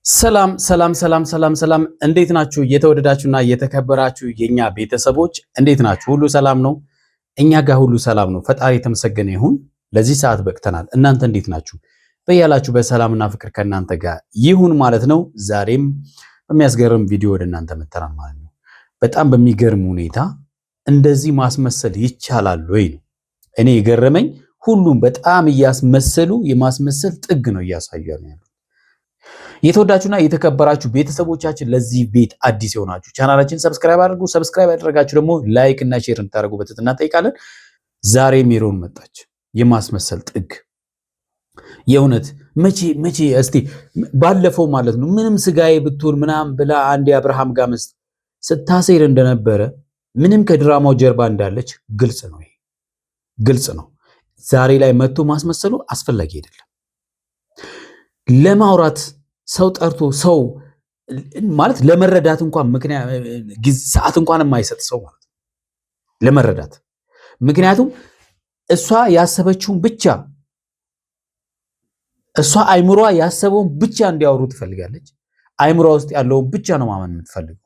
ሰላም ሰላም ሰላም ሰላም ሰላም እንዴት ናችሁ? እየተወደዳችሁና እየተከበራችሁ የኛ ቤተሰቦች እንዴት ናችሁ? ሁሉ ሰላም ነው? እኛ ጋር ሁሉ ሰላም ነው። ፈጣሪ የተመሰገነ ይሁን። ለዚህ ሰዓት በቅተናል። እናንተ እንዴት ናችሁ? በያላችሁ በሰላምና ፍቅር ከእናንተ ጋር ይሁን ማለት ነው። ዛሬም በሚያስገርም ቪዲዮ ወደ እናንተ መተናል ማለት ነው። በጣም በሚገርም ሁኔታ እንደዚህ ማስመሰል ይቻላል ወይ ነው እኔ የገረመኝ። ሁሉም በጣም እያስመሰሉ የማስመሰል ጥግ ነው እያሳዩ ያለው። የተወዳችሁና የተከበራችሁ ቤተሰቦቻችን ለዚህ ቤት አዲስ የሆናችሁ ቻናላችን ሰብስክራይብ አድርጉ። ሰብስክራይብ ያደረጋችሁ ደግሞ ላይክ እና ሼር እንድታደርጉ በትህትና እንጠይቃለን። ዛሬ ሜሮን መጣች። የማስመሰል ጥግ የእውነት መቼ እስቲ ባለፈው ማለት ነው ምንም ስጋዬ ብትሆን ምናምን ብላ አንድ የአብርሃም ጋር ስታሴር እንደነበረ ምንም ከድራማው ጀርባ እንዳለች ግልጽ ነው። ይሄ ግልጽ ነው። ዛሬ ላይ መጥቶ ማስመሰሉ አስፈላጊ አይደለም። ለማውራት ሰው ጠርቶ ሰው ማለት ለመረዳት እንኳን ምክንያት ሰዓት እንኳን የማይሰጥ ሰው ማለት ነው ለመረዳት። ምክንያቱም እሷ ያሰበችውን ብቻ እሷ አይምሯ ያሰበውን ብቻ እንዲያወሩ ትፈልጋለች። አይምሯ ውስጥ ያለውን ብቻ ነው ማመን የምትፈልገው።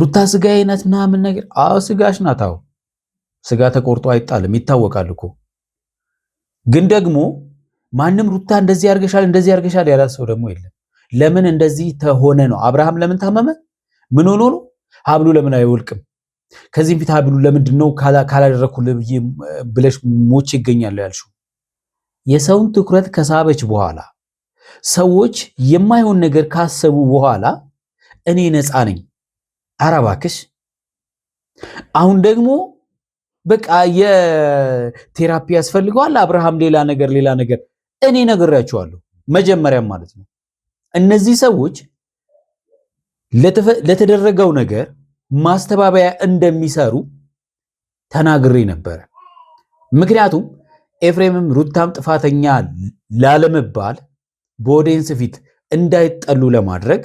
ሩታ ስጋዬ ናት ምናምን ነገር። አዎ ስጋሽ ናት። አዎ ስጋ ተቆርጦ አይጣልም፣ ይታወቃል እኮ። ግን ደግሞ ማንም ሩታ እንደዚህ ያርገሻል ያላት ሰው ደግሞ የለም። ለምን እንደዚህ ተሆነ ነው? አብርሃም ለምን ታመመ? ምን ሆኖ ነው? ሀብሉ ለምን አይወልቅም? ከዚህ ፊት ሀብሉ ለምንድን ነው ካላደረኩልህ ብለሽ ሞቼ ይገኛል ያልሽው? የሰውን ትኩረት ከሳበች በኋላ ሰዎች የማይሆን ነገር ካሰቡ በኋላ እኔ ነፃ ነኝ። ኧረ እባክሽ። አሁን ደግሞ በቃ የቴራፒ ያስፈልገዋል አብርሃም ሌላ ነገር እኔ ነግሬያቸዋለሁ መጀመሪያም ማለት ነው። እነዚህ ሰዎች ለተደረገው ነገር ማስተባበያ እንደሚሰሩ ተናግሬ ነበረ። ምክንያቱም ኤፍሬምም ሩታም ጥፋተኛ ላለመባል በኦዲየንስ ፊት እንዳይጠሉ ለማድረግ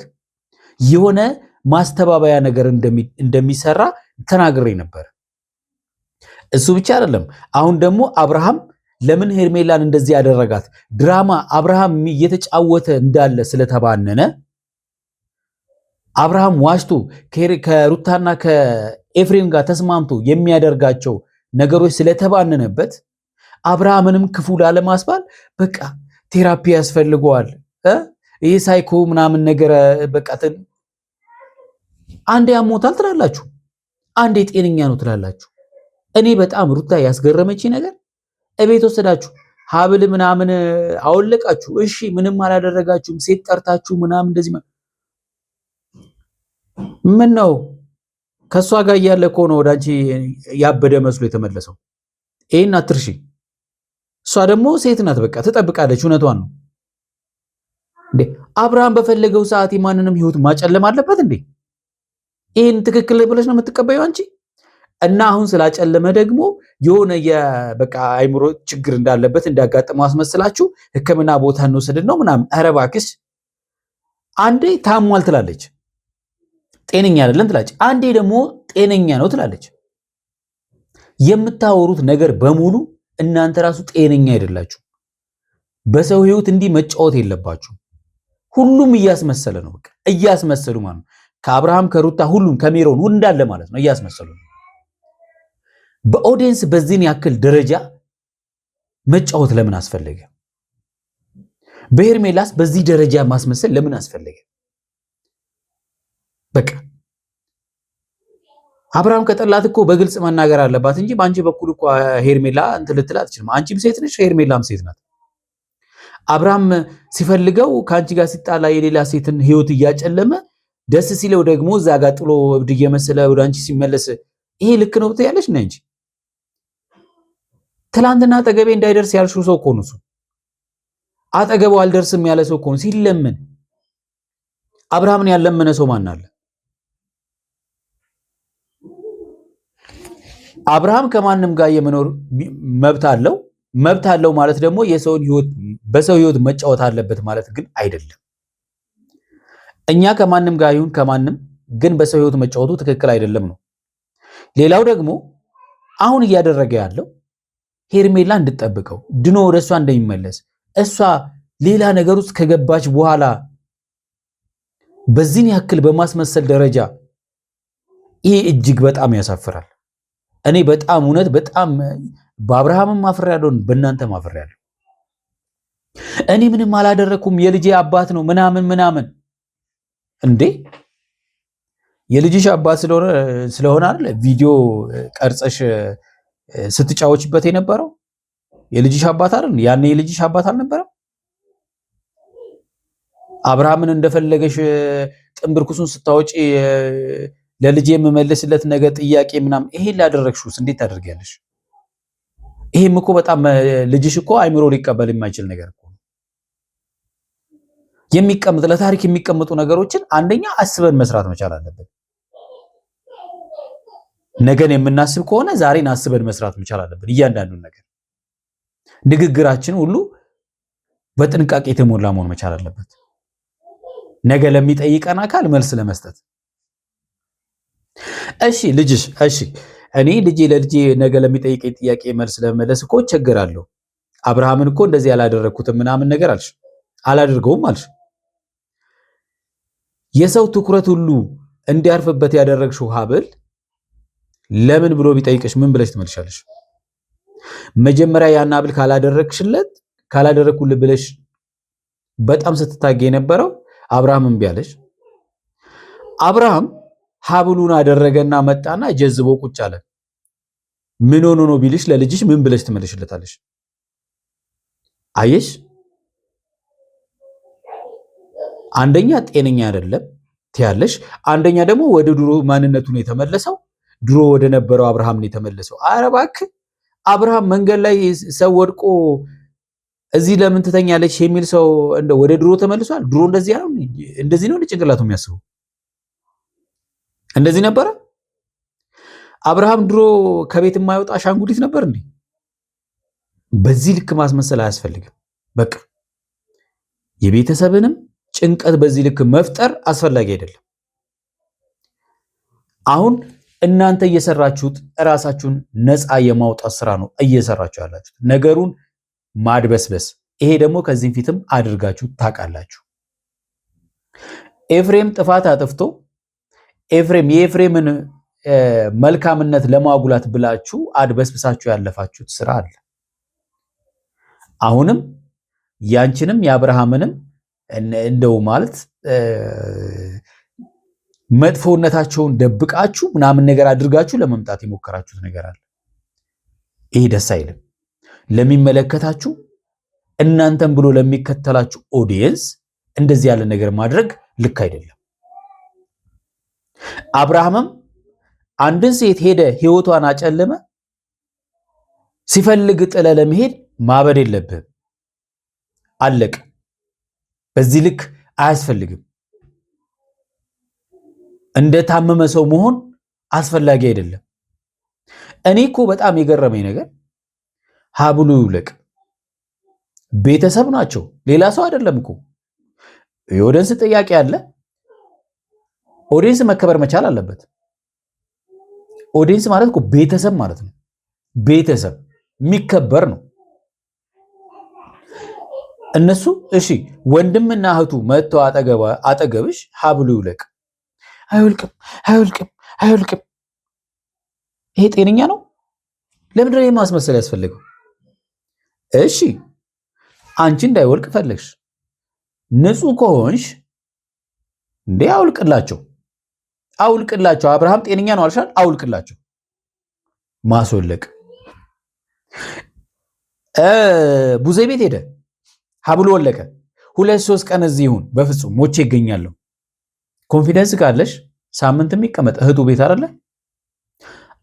የሆነ ማስተባበያ ነገር እንደሚሰራ ተናግሬ ነበር። እሱ ብቻ አይደለም። አሁን ደግሞ አብርሃም ለምን ሄርሜላን እንደዚህ ያደረጋት ድራማ አብርሃም እየተጫወተ እንዳለ ስለተባነነ አብርሃም ዋሽቶ ከሩታና ከኤፍሬም ጋር ተስማምቶ የሚያደርጋቸው ነገሮች ስለተባነነበት አብርሃምንም ክፉ ላለማስባል በቃ ቴራፒ ያስፈልገዋል ይሄ ሳይኮ ምናምን ነገር በቃ አንዴ ያሞታል ትላላችሁ፣ አንዴ ጤነኛ ነው ትላላችሁ። እኔ በጣም ሩታ ያስገረመች ነገር እቤት ወሰዳችሁ ሀብል ምናምን አወለቃችሁ። እሺ ምንም አላደረጋችሁም። ሴት ጠርታችሁ ምናምን እንደዚህ ምን ነው? ከሷ ጋር እያለ እኮ ነው ወዳንቺ ያበደ መስሎ የተመለሰው። ይሄን አትርሺ። እሷ ደግሞ ሴት ናት፣ በቃ ትጠብቃለች። እውነቷን ነው እንዴ? አብርሃም በፈለገው ሰዓት የማንንም ህይወት ማጨለም አለበት እንዴ? ይሄን ትክክል ብለሽ ነው የምትቀበየው አንቺ? እና አሁን ስላጨለመ ደግሞ የሆነ የበቃ አይምሮ ችግር እንዳለበት እንዳጋጠመው አስመስላችሁ ሕክምና ቦታ እንወስድ ነው ምናምን። ኧረ እባክሽ። አንዴ ታሟል ትላለች፣ ጤነኛ አይደለም ትላለች። አንዴ ደግሞ ጤነኛ ነው ትላለች። የምታወሩት ነገር በሙሉ እናንተ ራሱ ጤነኛ አይደላችሁ። በሰው ህይወት እንዲህ መጫወት የለባችሁ። ሁሉም እያስመሰለ ነው፣ በቃ እያስመሰሉ ማለት ነው። ከአብርሃም ከሩታ ሁሉም ከሜሮን እንዳለ ማለት ነው እያስመሰሉ ነው። በኦዲየንስ በዚህን ያክል ደረጃ መጫወት ለምን አስፈለገ? በሄርሜላስ በዚህ ደረጃ ማስመሰል ለምን አስፈለገ? በቃ አብርሃም ከጠላት እኮ በግልጽ መናገር አለባት እንጂ በአንቺ በኩል እኮ ሄርሜላ እንትን ልትል አትችልም። አንቺም ሴት ነሽ፣ ሄርሜላም ሴት ናት። አብርሃም ሲፈልገው ከአንቺ ጋር ሲጣላ የሌላ ሴትን ህይወት እያጨለመ ደስ ሲለው ደግሞ እዛ ጋር ጥሎ እብድ እየመሰለ ወደ አንቺ ሲመለስ ይሄ ልክ ነው ትያለሽ ነኝ እንጂ ትላንትና አጠገቤ እንዳይደርስ ያልሽው ሰው እኮ ነው እሱ። አጠገቡ አልደርስም ያለ ሰው እኮ ነው ሲለምን። አብርሃምን ያለመነ ሰው ማን አለ? አብርሃም ከማንም ጋር የመኖር መብት አለው። መብት አለው ማለት ደግሞ የሰውን ህይወት በሰው ህይወት መጫወት አለበት ማለት ግን አይደለም። እኛ ከማንም ጋር ይሁን ከማንም ግን በሰው ህይወት መጫወቱ ትክክል አይደለም ነው። ሌላው ደግሞ አሁን እያደረገ ያለው ሄርሜላ እንድትጠብቀው ድኖ ወደ እሷ እንደሚመለስ እሷ ሌላ ነገር ውስጥ ከገባች በኋላ በዚህን ያክል በማስመሰል ደረጃ ይሄ እጅግ በጣም ያሳፍራል። እኔ በጣም እውነት በጣም በአብርሃምም አፍሬያለሁ፣ በእናንተም አፍሬያለሁ። እኔ ምንም አላደረኩም የልጄ አባት ነው ምናምን እንዴ! የልጅሽ አባት ስለሆነ አይደል ቪዲዮ ቀርጸሽ ስትጫወችበት የነበረው? የልጅሽ አባት አይደል? ያኔ የልጅሽ አባት አልነበረም? አብርሃምን እንደፈለገሽ ጥንብርኩሱን ስታወጪ ለልጄ የምመልስለት ነገ ጥያቄ ምናምን ይሄን ላደረግሽውስ እንዴት ታደርጊያለሽ? ይሄም እኮ በጣም ልጅሽ እኮ አይምሮ ሊቀበል የማይችል ነገር እኮ የሚቀመጥ ለታሪክ የሚቀመጡ ነገሮችን አንደኛ አስበን መስራት መቻል አለብን። ነገን የምናስብ ከሆነ ዛሬን አስበን መስራት መቻል አለብን። እያንዳንዱን ነገር ንግግራችን ሁሉ በጥንቃቄ የተሞላ መሆን መቻል አለበት። ነገ ለሚጠይቀን አካል መልስ ለመስጠት። እሺ ልጅሽ እኔ ለልጄ ነገ ለሚጠይቀኝ ጥያቄ መልስ ለመመለስ እኮ እቸገራለሁ። አብርሃምን እኮ እንደዚህ ያላደረኩትም ምናምን ነገር አልሽ፣ አላደርገውም አልሽ። የሰው ትኩረት ሁሉ እንዲያርፍበት ያደረግሽው ሀብል ለምን ብሎ ቢጠይቅሽ ምን ብለሽ ትመልሻለሽ? መጀመሪያ ያን ሀብል ካላደረግኩልህ ብለሽ በጣም ስትታገ የነበረው አብርሃም እምቢ አለሽ። አብርሃም ሀብሉን አደረገና መጣና ጀዝቦ ቁጭ አለ። ምን ሆኖ ነው ቢልሽ ለልጅሽ ምን ብለሽ ትመልሽለታለሽ? አየሽ፣ አንደኛ ጤነኛ አይደለም ትያለሽ፣ አንደኛ ደግሞ ወደ ድሮ ማንነቱ ነው የተመለሰው። ድሮ ወደ ነበረው አብርሃም ነው የተመለሰው። ኧረ እባክህ አብርሃም መንገድ ላይ ሰው ወድቆ እዚህ ለምን ትተኛለች የሚል ሰው ወደ ድሮ ተመልሷል። ድሮ እንደዚህ ነው ጭንቅላቱ የሚያስበው። እንደዚህ ነበረ አብርሃም ድሮ ከቤት የማይወጣ አሻንጉሊት ነበር እንዴ? በዚህ ልክ ማስመሰል አያስፈልግም። በቃ የቤተሰብንም ጭንቀት በዚህ ልክ መፍጠር አስፈላጊ አይደለም። አሁን እናንተ እየሰራችሁት እራሳችሁን ነፃ የማውጣት ስራ ነው እየሰራችሁ ያላችሁት፣ ነገሩን ማድበስበስ። ይሄ ደግሞ ከዚህም ፊትም አድርጋችሁ ታውቃላችሁ። ኤፍሬም ጥፋት አጥፍቶ የኤፍሬምን መልካምነት ለማጉላት ብላችሁ አድበስብሳችሁ ያለፋችሁት ስራ አለ። አሁንም ያንቺንም የአብርሃምንም እንደው ማለት መጥፎነታቸውን ደብቃችሁ ምናምን ነገር አድርጋችሁ ለመምጣት የሞከራችሁት ነገር አለ። ይሄ ደስ አይልም። ለሚመለከታችሁ እናንተም ብሎ ለሚከተላችሁ ኦዲየንስ እንደዚህ ያለ ነገር ማድረግ ልክ አይደለም። አብርሃምም አንድን ሴት ሄደ ህይወቷን አጨለመ ሲፈልግ ጥለ ለመሄድ ማበድ የለብህም። አለቅ። በዚህ ልክ አያስፈልግም። እንደ ታመመ ሰው መሆን አስፈላጊ አይደለም። እኔ እኮ በጣም የገረመኝ ነገር ሀብሉ ይውለቅ ቤተሰብ ናቸው፣ ሌላ ሰው አይደለም እኮ። የኦዲየንስ ጥያቄ አለ። ኦዲየንስ መከበር መቻል አለበት። ኦዲየንስ ማለት እኮ ቤተሰብ ማለት ነው። ቤተሰብ የሚከበር ነው። እነሱ እሺ ወንድምና እህቱ መጥተው አጠገብሽ ሀብሉ ይውለቅ። አይውልቅም። ይሄ ጤነኛ ነው? ለምንድን ነው ማስመሰል ያስፈልገው? እሺ አንቺ እንዳይወልቅ ፈለግሽ፣ ንጹህ ከሆንሽ እንዴ አውልቅላቸው። አብርሃም ጤነኛ ነው አልሻል? አውልቅላቸው። ማስወለቅ ቡዜ ቤት ሄደ፣ ሀብሉ ወለቀ። 2-3 ቀን እዚህ ይሁን፣ በፍጹም ሞቼ ይገኛለሁ። ኮንፊደንስ ካለሽ ሳምንትም ይቀመጥ፣ እህቱ ቤት አይደለ?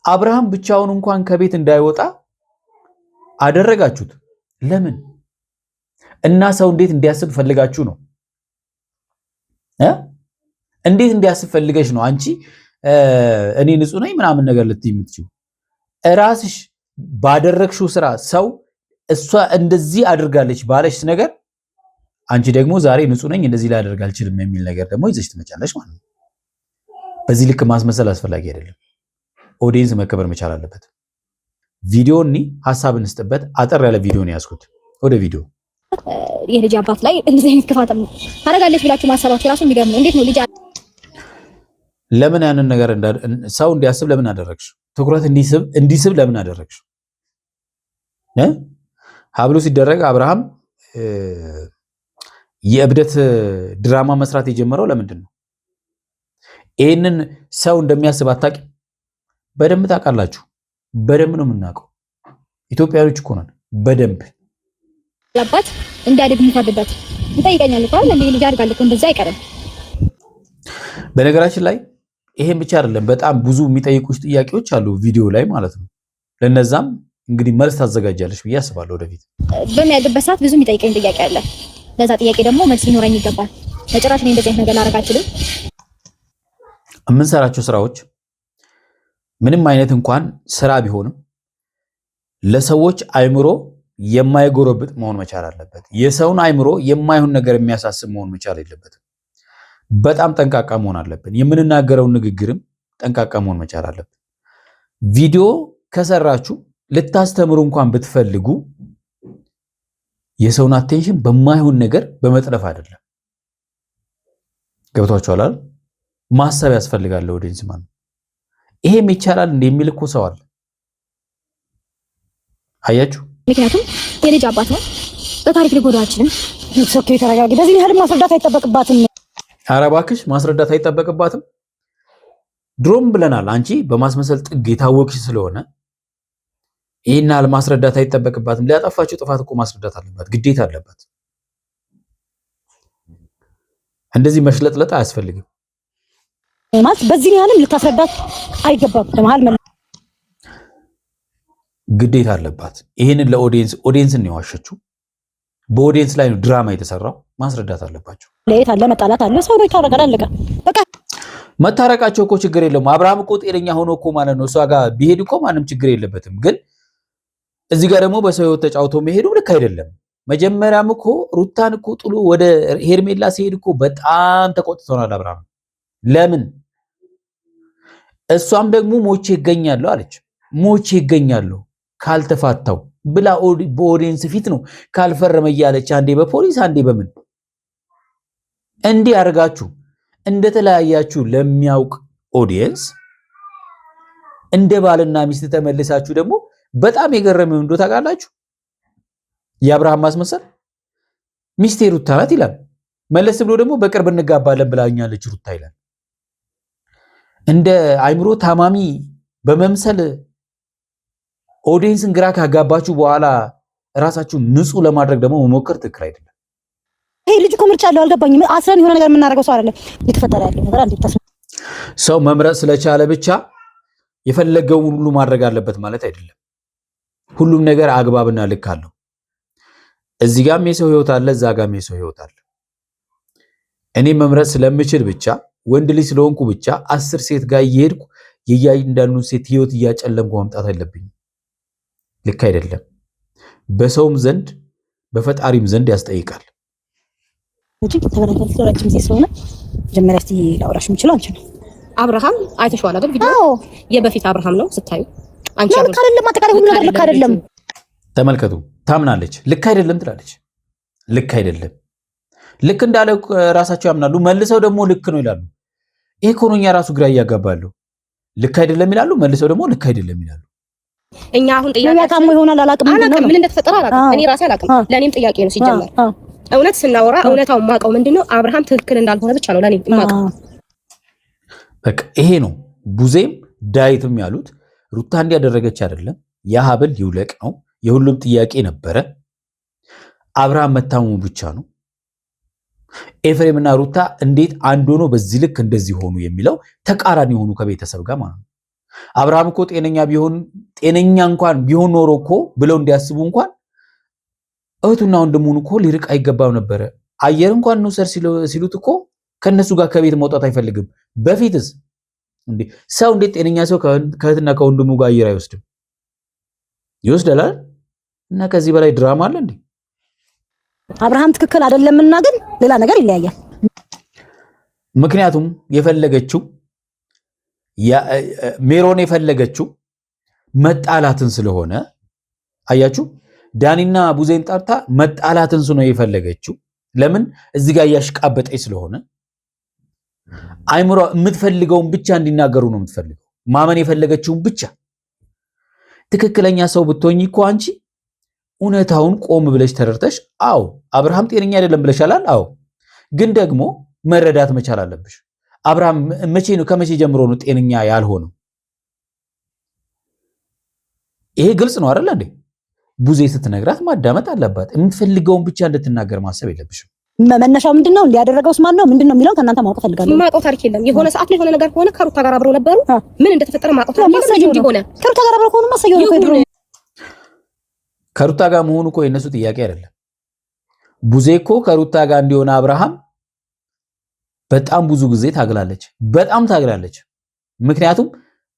አብርሃም ብቻውን እንኳን ከቤት እንዳይወጣ አደረጋችሁት። ለምን? እና ሰው እንዴት እንዲያስብ ፈልጋችሁ ነው? እንዴት እንዲያስብ ፈልገሽ ነው አንቺ እኔ ንጹህ ነኝ ምናምን ነገር ልትይ የምትችይው? እራስሽ ባደረግሽው ስራ ሰው እሷ እንደዚህ አድርጋለች ባለሽ ነገር አንቺ ደግሞ ዛሬ ንጹህ ነኝ እንደዚህ ላደርግ አልችልም የሚል ነገር ደግሞ ይዘሽ ትመጫለሽ ማለት ነው። በዚህ ልክ ማስመሰል አስፈላጊ አይደለም። ኦዲየንስ መከበር መቻል አለበት። ቪዲዮኒ ሐሳብ እንስጥበት። አጠር ያለ ቪዲዮ ነው ያዝኩት። ወደ ቪዲዮ የልጅ አባት ላይ እንደዚህ አይነት ክፋትም ታደርጋለች ብላችሁ ማሰባችሁ ራሱ የሚገርም ነው። እንዴት ነው ልጅ ለምን ያንን ነገር ሰው እንዲያስብ ለምን አደረግሽ? ትኩረት እንዲስብ ለምን አደረግሽ? ሀብሉ ሲደረግ አብርሃም የእብደት ድራማ መስራት የጀመረው ለምንድን ነው? ይህንን ሰው እንደሚያስብ አታውቂም? በደንብ ታውቃላችሁ። በደንብ ነው የምናውቀው። ኢትዮጵያኖች እኮ ነን። በደንብ አባት እንዳድግ ምፈልበት ይጠይቀኛል እኮ እንዴ ልጅ አድጋለሁ እኮ እንደዛ አይቀርም። በነገራችን ላይ ይሄን ብቻ አይደለም፣ በጣም ብዙ የሚጠይቁሽ ጥያቄዎች አሉ ቪዲዮ ላይ ማለት ነው። ለነዛም እንግዲህ መልስ ታዘጋጃለሽ ብዬ አስባለሁ። ወደፊት በሚያድግበት ሰዓት ብዙ የሚጠይቀኝ ጥያቄ አለ። ለዛ ጥያቄ ደግሞ መልስ ሊኖረኝ ይገባል። በጭራሽ እኔ እንደዚህ አይነት ነገር ላደርግ አልችልም። የምንሰራቸው ስራዎች ምንም አይነት እንኳን ስራ ቢሆንም ለሰዎች አይምሮ የማይጎረብጥ መሆን መቻል አለበት። የሰውን አይምሮ የማይሆን ነገር የሚያሳስብ መሆን መቻል የለበትም። በጣም ጠንቃቃ መሆን አለብን። የምንናገረው ንግግርም ጠንቃቃ መሆን መቻል አለብን። ቪዲዮ ከሰራችሁ ልታስተምሩ እንኳን ብትፈልጉ የሰውን አቴንሽን በማይሆን ነገር በመጥለፍ አይደለም። ገብቷችኋል አይደል? ማሰብ ያስፈልጋል። ኦዲየንስ ማለት ይሄም ይቻላል እንደሚል እኮ ሰው አለ። አያችሁ? ምክንያቱም የልጅ አባት ነው። በታሪክ ሊጎዳችንም ሶኬ ተረጋጊ። በዚህ ያህል ማስረዳት አይጠበቅባትም። ኧረ እባክሽ ማስረዳት አይጠበቅባትም። ድሮም ብለናል። አንቺ በማስመሰል ጥግ የታወቅሽ ስለሆነ ይሄን ያህል ማስረዳት አይጠበቅባትም። ሊያጠፋችሁ ጥፋት እኮ ማስረዳት አለባት፣ ግዴታ አለባት። እንደዚህ መሽለጥለጥ አያስፈልግም። ማለት በዚህ ያህልም ልታስረዳት አይገባም። በመሃል ግዴታ አለባት። ይሄንን ለኦዲየንስን ነው የዋሸችው። በኦዲየንስ ላይ ነው ድራማ የተሰራው። ማስረዳት አለባቸው። ለየት አለ መጣላት አለ ሰው ነው ይታረቃል። አለቀ በቃ። መታረቃቸው እኮ ችግር የለውም። አብርሃም እኮ ጤነኛ ሆኖ እኮ ማለት ነው እሷ ጋር ቢሄድ እኮ ማንም ችግር የለበትም። ግን እዚህ ጋር ደግሞ በሰው ህይወት ተጫውቶ መሄዱ ልክ አይደለም። መጀመሪያም እኮ ሩታን እኮ ጥሎ ወደ ሄርሜላ ሲሄድ እኮ በጣም ተቆጥቶናል አብርሃም። ለምን? እሷም ደግሞ ሞቼ ይገኛለሁ አለች። ሞቼ ይገኛለሁ ካልተፋታው ብላ በኦዲየንስ ፊት ነው ካልፈረመ እያለች አንዴ በፖሊስ አንዴ በምን እንዲህ አድርጋችሁ እንደተለያያችሁ ለሚያውቅ ኦዲየንስ እንደ ባልና ሚስት ተመልሳችሁ ደግሞ በጣም የገረመው እንደው ታውቃላችሁ፣ የአብርሃም ማስመሰል ሚስቴ ሩታ ናት ይላል። መለስ ብሎ ደግሞ በቅርብ እንጋባለን ብላኛለች ሩታ ይላል። እንደ አይምሮ ታማሚ በመምሰል ኦዲየንስን ግራ ካጋባችሁ በኋላ ራሳችሁን ንጹህ ለማድረግ ደግሞ መሞከር ትክክል አይደለም። ይሄ ልጅ እኮ ምርጫ አለው። አልገባኝም። አስረን የሆነ ነገር የምናደርገው ሰው አይደለም። እየተፈጠረ ያለው ነገር አንዴ ሰው መምረጥ ስለቻለ ብቻ የፈለገውን ሁሉ ማድረግ አለበት ማለት አይደለም። ሁሉም ነገር አግባብና ልክ አለው። እዚህ ጋርም የሰው ህይወት አለ፣ እዛ ጋርም የሰው ህይወት አለ። እኔ መምረጥ ስለምችል ብቻ ወንድ ልጅ ስለሆንኩ ብቻ 10 ሴት ጋር እየሄድኩ የእያንዳንዱን ሴት ህይወት እያጨለምኩ ማምጣት አለብኝ። ልክ አይደለም። በሰውም ዘንድ በፈጣሪም ዘንድ ያስጠይቃል። እንጂ ተበረከት ስለረጅም ጊዜ ስለሆነ መጀመሪያ እስቲ ላውራሽ የምችለው አንቺ ነው። አብርሃም አይተሽዋል አይደል? ቪዲዮ የበፊት አብርሃም ነው ስታዩ አንቺ ልክ አይደለም። አጠቃላይ ሁሉ ነገር ልክ አይደለም። ተመልከቱ። ታምናለች፣ ልክ አይደለም ትላለች። ልክ አይደለም ልክ እንዳለ ራሳቸው ያምናሉ። መልሰው ደግሞ ልክ ነው ይላሉ። ይሄ ኮኖኛ ራሱ ግራ እያጋባሉ። ልክ አይደለም ይላሉ፣ መልሰው ደግሞ ልክ አይደለም ይላሉ። እኛ አሁን ጥያቄ ይሆናል አላውቅም፣ ምን እንደተፈጠረ አላውቅም። እኔ ራሴ አላውቅም። ለኔም ጥያቄ ነው ሲጀመር። እውነት ስናወራ እውነታው ማቀው ምንድነው አብርሃም ትክክል እንዳልሆነ ብቻ ነው ለኔ ማቀው። በቃ ይሄ ነው። ቡዜም ዳዊትም ያሉት ሩታ እንዲያደረገች አይደለም፣ ያ ሀብል ይውለቅ ነው። የሁሉም ጥያቄ ነበረ። አብርሃም መታመሙ ብቻ ነው። ኤፍሬምና ሩታ እንዴት አንድ ሆኖ በዚህ ልክ እንደዚህ ሆኑ የሚለው ተቃራኒ ሆኑ ከቤተሰብ ጋር ማለት ነው። አብርሃም እኮ ጤነኛ እንኳን ቢሆን ኖሮ እኮ ብለው እንዲያስቡ እንኳን እህቱና ወንድሙን እኮ ሊርቅ አይገባም ነበረ። አየር እንኳን እንውሰድ ሲሉት እኮ ከነሱ ጋር ከቤት መውጣት አይፈልግም። በፊትስ እንዴ ሰው እንዴት ጤነኛ ሰው ከእህትና ከወንድሙ ጋር አየር አይወስድም? ይወስዳል። እና ከዚህ በላይ ድራማ አለ እንዴ? አብርሃም ትክክል አይደለምና ግን ሌላ ነገር ይለያያል። ምክንያቱም የፈለገችው ሜሮን የፈለገችው መጣላትን ስለሆነ አያችሁ። ዳኒና ቡዜን ጠርታ መጣላትን ነው የፈለገችው። ለምን እዚህ ጋር ያሽቃበጠች ስለሆነ አይምሮ የምትፈልገውን ብቻ እንዲናገሩ ነው የምትፈልገው። ማመን የፈለገችውን ብቻ። ትክክለኛ ሰው ብትሆኚ እኮ አንቺ እውነታውን ቆም ብለሽ ተረድተሽ አዎ አብርሃም ጤነኛ አይደለም ብለሻል። አዎ ግን ደግሞ መረዳት መቻል አለብሽ። አብርሃም ከመቼ ጀምሮ ነው ጤነኛ ያልሆነው? ይሄ ግልጽ ነው አይደል እንዴ? ቡዜ ስትነግራት ማዳመጥ አለባት። የምትፈልገውን ብቻ እንድትናገር ማሰብ የለብሽም። መነሻው ምንድነው? እንዲያደረገውስ ማን ነው? ምንድነው የሚለው ከእናንተ ማወቅ ፈልጋለሁ። ማውቀው ታሪክ የለም። የሆነ ሰዓት ላይ የሆነ ነገር ከሆነ ከሩታ ጋር አብረው ነበሩ። ምን እንደተፈጠረ ማውቀው ታሪክ የለም። ሆነ ከሩታ ጋር አብረው ከሆነ ማሰየው ነው። ከሩታ ጋር መሆኑ እኮ የነሱ ጥያቄ አይደለም። ቡዜ እኮ ከሩታ ጋር እንዲሆነ አብርሃም በጣም ብዙ ጊዜ ታግላለች። በጣም ታግላለች። ምክንያቱም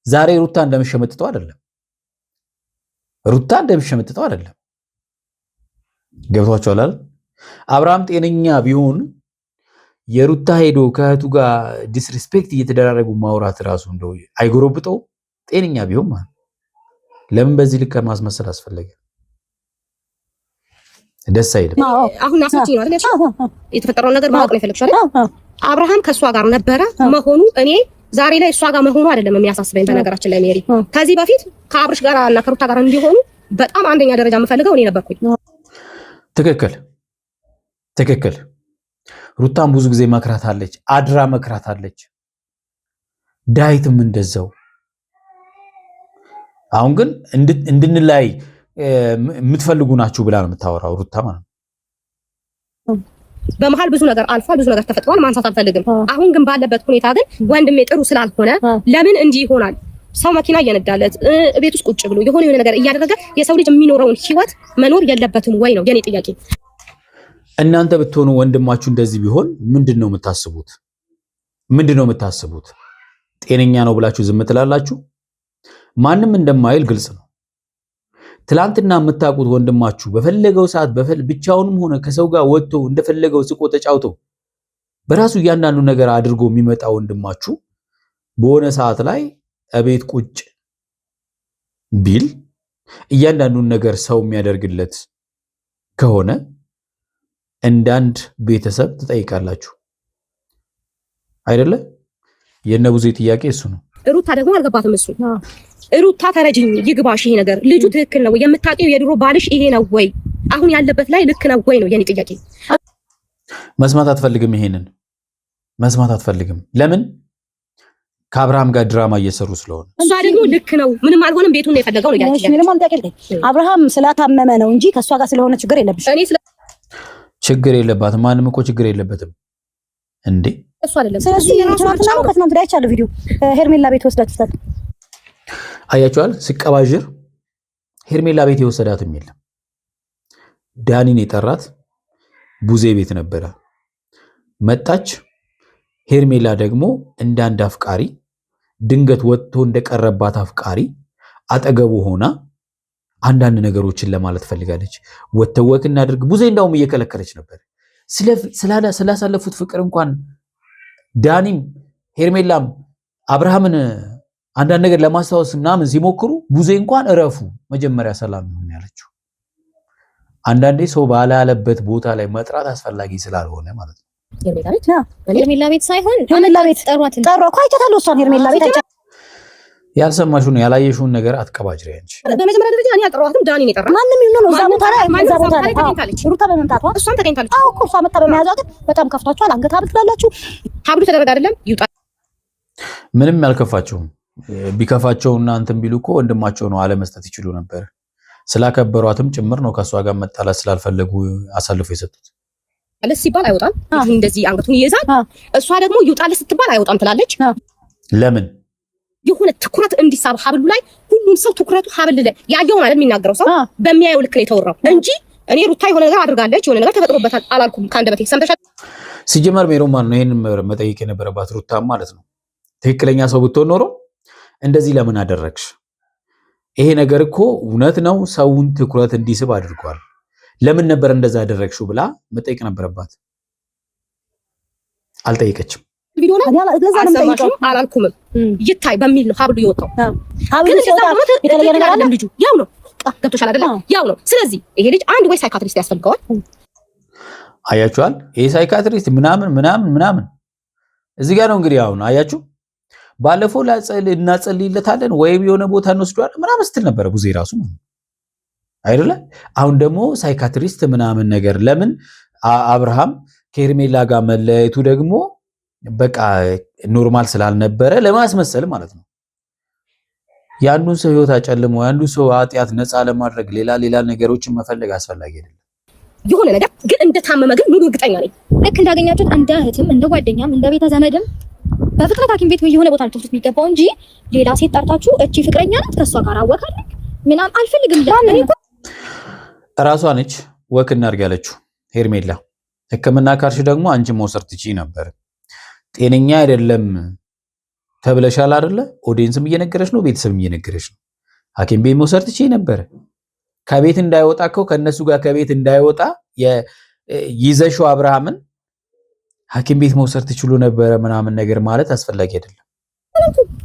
ዛሬ ሩታ እንደምሸመጥተው አይደለም። ገብቷቸዋል አይደል? አብርሃም ጤነኛ ቢሆን የሩታ ሄዶ ከእህቱ ጋር ዲስሪስፔክት እየተደራረጉ ማውራት ራሱ እንደው አይጎረብጠው። ጤነኛ ቢሆን ማለት ለምን በዚህ ልክ ማስመሰል አስፈለገ? ደስ አይልም። አሁን አሰጪ ነው አይደል? የተፈጠረው ነገር ማወቅ ነው የፈለግሽው አይደል? አብርሃም ከሷ ጋር ነበረ መሆኑ እኔ ዛሬ ላይ እሷ ጋር መሆኑ አይደለም የሚያሳስበኝ። በነገራችን ላይ ሜሪ ከዚህ በፊት ከአብርሽ ጋር እና ከሩታ ጋር እንዲሆኑ በጣም አንደኛ ደረጃ የምፈልገው እኔ ነበርኩኝ። ትክክል። ሩታም ብዙ ጊዜ መክራታለች፣ አድራ መክራታለች። ዳዊትም እንደዛው። አሁን ግን እንድንላይ የምትፈልጉ ናችሁ ብላ ነው የምታወራው ሩታ ማለት ነው። በመሃል ብዙ ነገር አልፏል፣ ብዙ ነገር ተፈጥሯል። ማንሳት አልፈልግም። አሁን ግን ባለበት ሁኔታ ግን ወንድሜ ጥሩ ስላልሆነ ለምን እንዲህ ይሆናል? ሰው መኪና እየነዳለት ቤት ውስጥ ቁጭ ብሎ የሆነ ነገር እያደረገ የሰው ልጅ የሚኖረውን ህይወት መኖር የለበትም ወይ ነው የኔ ጥያቄ። እናንተ ብትሆኑ ወንድማችሁ እንደዚህ ቢሆን ምንድነው የምታስቡት? ጤነኛ ነው ብላችሁ ዝም ትላላችሁ? ማንም እንደማይል ግልጽ ነው። ትላንትና የምታውቁት ወንድማችሁ በፈለገው ሰዓት ብቻውንም ሆነ ከሰው ጋር ወጥቶ እንደፈለገው ስቆ ተጫውቶ በራሱ እያንዳንዱ ነገር አድርጎ የሚመጣ ወንድማችሁ በሆነ ሰዓት ላይ እቤት ቁጭ ቢል እያንዳንዱን ነገር ሰው የሚያደርግለት ከሆነ እንዳንድ ቤተሰብ ትጠይቃላችሁ አይደለ? የነቡዜ ጥያቄ እሱ ነው። ሩታ ደግሞ አልገባትም። እሱ ሩታ ተረጅኝ ይግባሽ፣ ይሄ ነገር ልጁ ትክክል ነው? የምታውቂው የድሮ ባልሽ ይሄ ነው ወይ? አሁን ያለበት ላይ ልክ ነው ወይ ነው የኔ ጥያቄ። መስማት አትፈልግም፣ ይሄንን መስማት አትፈልግም። ለምን? ከአብርሃም ጋር ድራማ እየሰሩ ስለሆነ። እሷ ደግሞ ልክ ነው ምንም አልሆነም ቤቱን ነው የፈለገው ነው ያቺ። አብርሃም ስላታመመ ነው እንጂ ከሷ ጋር ስለሆነ ችግር የለብሽ። እኔ ችግር የለባትም። ማንም እኮ ችግር የለበትም እንዴ እሱ አይደለም። ስለዚህ የራሷ ነው ከትናንት ላይ አይቻለሁ ቪዲዮ ሄርሜላ ቤት ወስዳችሁታል። አያችኋል? ሲቀባዥር ሄርሜላ ቤት የወሰዳትም የለም። ዳኒን የጠራት ቡዜ ቤት ነበረ። መጣች። ሄርሜላ ደግሞ እንዳንድ አፍቃሪ ድንገት ወጥቶ እንደቀረባት አፍቃሪ አጠገቡ ሆና አንዳንድ ነገሮችን ለማለት ፈልጋለች። ወተወክ እናድርግ ቡዜ እንዳውም እየከለከለች ነበር። ስላሳለፉት ፍቅር እንኳን ዳኒም ሄርሜላም አብርሃምን አንዳንድ ነገር ለማስታወስ ምናምን ሲሞክሩ ቡዜ እንኳን እረፉ መጀመሪያ ሰላም ይሁን ያለችው። አንዳንዴ ሰው ባላለበት ቦታ ላይ መጥራት አስፈላጊ ስላልሆነ ማለት ነው። ሄርሜላ ቤት ሳይሆን ሄርሜላ ቤት ጠሯት እኮ አይቻታለሁ። እሷን ሄርሜላ ቤት አይቻ ያልሰማሽውን ያላየሽውን ነገር አትቀባጅሪ አንቺ። በመጀመሪያ ደረጃ እኔ አልጠራኋትም፣ ዳኒ ነው የጠራው። ማንንም ይሁን ነው እዛ ቦታ ላይ ተገኝታለች። ሩታ በመምጣቷ እሷም ተገኝታለች። አዎ እኮ እሷ መጣ በመያዟ ግን በጣም ከፍቷቸዋል። አንገት ሀብል ትላላችሁ። ሀብሉ ተደረገ አይደለም ይውጣ። ምንም ያልከፋቸውም ቢከፋቸውና እንትን ቢሉ እኮ ወንድማቸው ነው አለመስጠት ይችሉ ነበር። ስላከበሯትም ጭምር ነው ከሷ ጋር መጣላት ስላልፈለጉ አሳልፎ የሰጡት። አለስ ሲባል አይወጣም፣ እንደዚህ አንገቱን ይይዛል። እሷ ደግሞ ይውጣል ስትባል አይወጣም ትላለች። ለምን? የሆነ ትኩረት እንዲሳብ ሀብሉ ላይ ሁሉም ሰው ትኩረቱ ሀብል ላይ ያየውን አይደል የሚናገረው። ሰው በሚያየው ልክ ነው የተወራው እንጂ እኔ ሩታ የሆነ ነገር አድርጋለች የሆነ ነገር ተፈጥሮበታል አላልኩም። ከአንደበቴ ሰምተሻል። ሲጀመር ሜሮን ማለት ነው ይሄንን መጠየቅ የነበረባት ሩታ ማለት ነው። ትክክለኛ ሰው ብትሆን ኖሮ እንደዚህ ለምን አደረግሽ? ይሄ ነገር እኮ እውነት ነው ሰውን ትኩረት እንዲስብ አድርጓል። ለምን ነበር እንደዛ ያደረግሽው ብላ መጠየቅ ነበረባት። አልጠየቀችም። ቪዲዮ ላይ አልሰማሽም አላልኩም ይታይ በሚል ነው ሀብሉ የወጣው። ግን እንደዛ ማለት የተለየ ነገር አለ። ልጁ ያው ነው ገብቶሻል አይደለ? ያው ነው። ስለዚህ ይሄ ልጅ አንድ ወይ ሳይካትሪስት ያስፈልገዋል። አያችኋል? ይሄ ሳይካትሪስት ምናምን እዚህ ጋር ነው እንግዲህ አሁን አያችሁ። ባለፈው እናጸልይለታለን ወይም የሆነ ቦታ እንወስደዋለን ምናምን ስትል ነበረ ቡዜ ራሱ አይደለ? አሁን ደግሞ ሳይካትሪስት ምናምን ነገር ለምን አብርሃም ከሄርሜላ ጋር መለያየቱ ደግሞ በቃ ኖርማል ስላልነበረ ለማስመሰል ማለት ነው። የአንዱን ሰው ህይወት አጨልሞ የአንዱን ሰው ኃጢአት ነፃ ለማድረግ ሌላ ነገሮችን መፈለግ አስፈላጊ አይደለም። የሆነ ነገር ግን እንደታመመ ግን ሙሉ እርግጠኛ ነኝ። ልክ እንዳገኛችሁት እንደ እህትም እንደ ጓደኛም እንደ ቤተ ዘመድም በፍጥነት ሐኪም ቤት የሆነ ቦታ ልትወስዱት የሚገባው እንጂ ሌላ ሴት ጠርታችሁ እቺ ፍቅረኛ ናት ከሷ ጋር አወካለሁ ምናምን አልፈልግም። ራሷ ነች ወክ እናድርግ ያለችው ሄርሜላ። ሕክምና ካልሽ ደግሞ አንቺ መውሰድ ትችይ ነበር። ጤነኛ አይደለም ተብለሻል አይደለ? ኦዲየንስም እየነገረች ነው፣ ቤተሰብም እየነገረች ነው። ሐኪም ቤት መውሰድ ትችይ ነበር። ከቤት እንዳይወጣ እኮ ከነሱ ጋር ከቤት እንዳይወጣ ይዘሽው አብርሃምን ሐኪም ቤት መውሰድ ትችሉ ነበረ ምናምን ነገር ማለት አስፈላጊ አይደለም።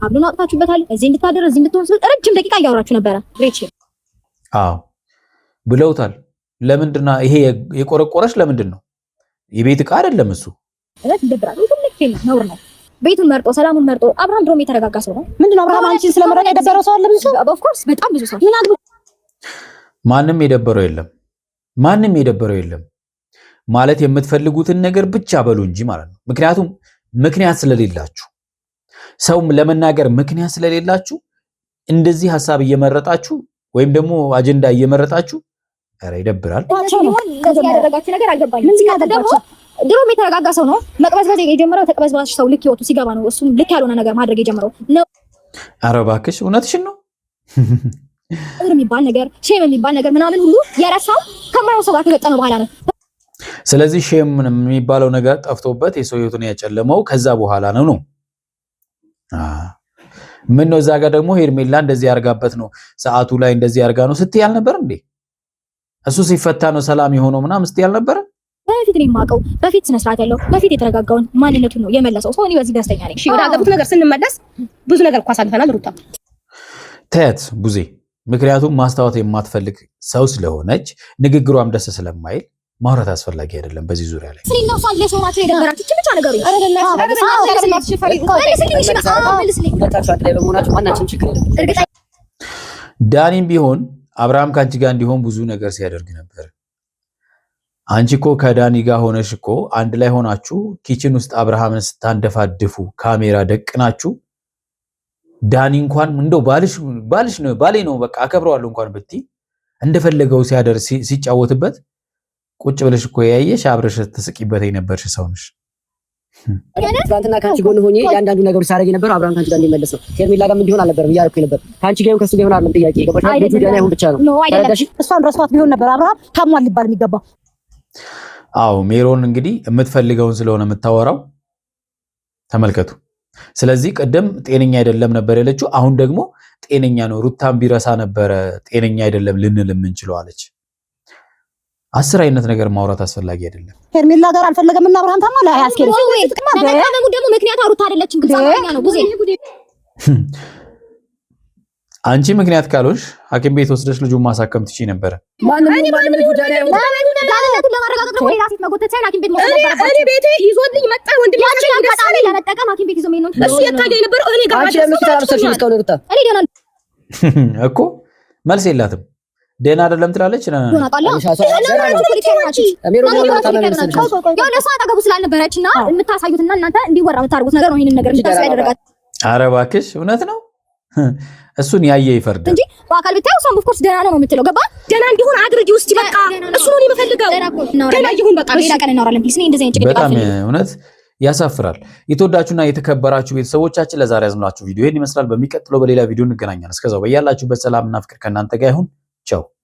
አብሉን አጥታችሁበታል። እዚህ እንድታደር እዚህ እንድትወስድ ረጅም ደቂቃ እያወራችሁ ነበረ። ሬቺ አዎ ብለውታል። ለምንድን ነው ይሄ የቆረቆረሽ? ለምንድን ነው? የቤት ዕቃ አይደለም እሱ። እለት ይደብራል። ትልቅ ነውር ነው። ቤቱን መርጦ ሰላሙን መርጦ አብርሃም ድሮም የተረጋጋ ሰው ነው። ምንድነው አብርሃም አንቺን ስለመረጠ የደበረው ሰው አለ? ኦፍ ኮርስ በጣም ብዙ ሰው ማንም የደበረው የለም። ማንም የደበረው የለም ማለት የምትፈልጉትን ነገር ብቻ በሉ እንጂ ማለት ነው። ምክንያቱም ምክንያት ስለሌላችሁ ሰው ለመናገር ምክንያት ስለሌላችሁ እንደዚህ ሐሳብ እየመረጣችሁ ወይም ደግሞ አጀንዳ እየመረጣችሁ ኧረ ይደብራል። ያደረጋችሁ ነገር አልገባኝም። ምን ሲያደርጋችሁ ድሮም የተረጋጋ ሰው ነው። መቅበዝበዝ የጀመረው ተቅበዝባሽ ሰው ልክ ይወጡ ሲገባ ነው። እሱም ልክ ያልሆነ ነገር ማድረግ የጀመረው ነው። ኧረ እባክሽ እውነትሽን ነው። የሚባል ነገር ሼም የሚባል ነገር ምናምን ሁሉ የረሳው ከማይሆን ሰው ጋር ከገጠመ በኋላ ነው። ስለዚህ ሼም የሚባለው ነገር ጠፍቶበት የሰው ህይወቱን ያጨለመው ከዛ በኋላ ነው። ምን ነው እዛ ጋር ደግሞ ሄርሜላ እንደዚህ ያርጋበት ነው ሰዓቱ ላይ እንደዚህ ያርጋ ነው ስትይ አልነበር እንዴ? እሱ ሲፈታ ነው ሰላም የሆነው ምናምን ስትይ አልነበር? በፊት ነው የማውቀው። በፊት ስነ ስርዓት ያለው በፊት የተረጋጋውን ማንነቱን ነው የመለሰው ሰው። እኔ በዚህ ደስተኛ ነኝ። እሺ ወደ አገቡት ነገር ስንመለስ ብዙ ነገር እኮ አሳልፈናል ሩታ። ተያት ቡዜ። ምክንያቱም ማስታወት የማትፈልግ ሰው ስለሆነች ንግግሯም ደስ ስለማይል ማውራት አስፈላጊ አይደለም በዚህ ዙሪያ ላይ። ስለዚህ ነው ለሰው ናቸው የደበራችሁ። ብቻ ነገሩ ዳኒም ቢሆን አብርሃም ካንቺ ጋር እንዲሆን ብዙ ነገር ሲያደርግ ነበር። አንቺ እኮ ከዳኒ ጋር ሆነሽ እኮ አንድ ላይ ሆናችሁ ኪችን ውስጥ አብርሃምን ስታንደፋድፉ ካሜራ ደቅናችሁ ዳኒ እንኳን እንደው ባልሽ ነው ባሌ ነው በቃ አከብረዋለሁ እንኳን ብትይ እንደፈለገው ሲያደርግ ሲጫወትበት ቁጭ ብለሽ እኮ ያየሽ አብረሽ ተስቂበት የነበርሽ ሰው ነሽ። ትናንትና ካንቺ ጎን ሆኜ ያንዳንዱ ነገሮች ሳደርግ ነበር። አብርሃም ካንቺ ጋር እንዲመለስ ነው። ሄርሜላ ጋር ምን ሊሆን አልነበረም እያደረኩ ነበር። ካንቺ ጋርም ከሱ ጋር ይሆናል ጥያቄ ገባሽ? ቤቱ ደህና ይሁን ብቻ ነው። እሷን ረስቷት ቢሆን ነበር አብርሃም ታሟል ሊባል የሚገባው። አዎ ሜሮን እንግዲህ የምትፈልገውን ስለሆነ የምታወራው ተመልከቱ። ስለዚህ ቀደም ጤነኛ አይደለም ነበር ያለችው፣ አሁን ደግሞ ጤነኛ ነው። ሩታን ቢረሳ ነበረ ጤነኛ አይደለም ልንል የምንችለው አለች። 10 አይነት ነገር ማውራት አስፈላጊ አይደለም። ሄርሜላ ጋር አልፈለገም እና አብርሃም ታማ ላይ አስከረ ለመታመሙ ደግሞ ምክንያት ሩታ አይደለችም። ግልጽ አማርኛ ነው ጉዜ። አንቺ ምክንያት ካልሆንሽ ሐኪም ቤት ወስደሽ ልጁን ማሳከም ትችይ ነበረ። ማንነቱን ለማረጋገጥ ነው ሌላ ሴት መጎተት ሳይሆን ሐኪም ቤት መውሰድ ነበረባችሁ። እኔ ቤቴ ይዞልኝ መጣ ወንድም ያቺ አጋጣሚ ለመጠቀም ሐኪም ቤት ይዞ ምን ነው እሱ የታገኝ ነበር። እኔ ጋር አንቺ ለምትታረሰሽ ነው ሩታ። እኔ ደህና እኮ መልስ የላትም። ደህና አይደለም ትላለች። የሆነ ሰው አጠገቡ ስላልነበረችና የምታሳዩትና እናንተ እንዲወራ የምታደርጉት ነገር ነው ይሄንን ነገር እንድታስብ ያደረጋት። ኧረ እባክሽ እውነት ነው። እሱን ያየ ይፈርድ እንጂ በአካል ብታየው እሷም ኦፍ ኮርስ ደህና ነው የምትለው። ገባ? ደህና እንዲሆን አድርጊ ውስጥ በቃ እሱ ነው የምፈልገው። ደህና ይሁን በቃ ሌላ ቀን እናወራለን ፕሊስ። እኔ እንደዚህ አይነት ጭቅጭቅ በጣም እውነት ያሳፍራል። የተወዳችሁና የተከበራችሁ ቤተሰቦቻችን ለዛሬ ያዝንላችሁ ቪዲዮ ይሄን ይመስላል። በሚቀጥለው በሌላ ቪዲዮ እንገናኛለን። እስከዛው በያላችሁበት ሰላምና ፍቅር ከእናንተ ጋር ይሁን። ቻው